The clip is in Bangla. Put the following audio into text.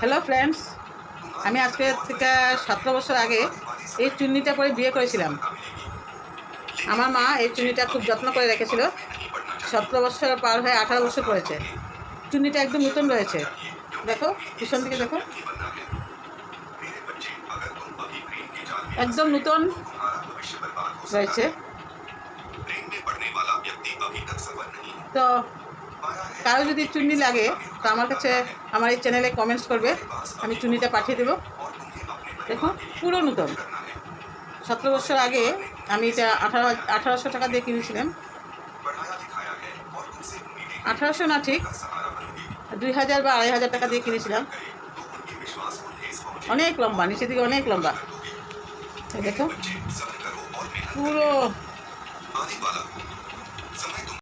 হ্যালো ফ্রেন্ডস, আমি আজকে থেকে 17 বছর আগে এই চুন্নিটা পরে বিয়ে করেছিলাম। আমার মা এই চুন্নিটা খুব যত্ন করে রেখেছিল। 17 বছর পার হয়ে 18 বছর পড়েছে। চুন্নিটা একদম নতুন রয়েছে, দেখো পিছন দিকে দেখো, একদম নতুন রয়েছে। তো কারো যদি চুন্নি লাগে তো আমার কাছে আমার এই চ্যানেলে কমেন্টস করবে, আমি চুন্নিটা পাঠিয়ে দেবো। দেখুন পুরো নতুন, 17 বছর আগে আমি এটা 1800 টাকা দিয়ে কিনেছিলাম। 1800 না, ঠিক 2000 বা 2500 টাকা দিয়ে কিনেছিলাম। অনেক লম্বা, নিচের দিকে অনেক লম্বা, দেখো পুরো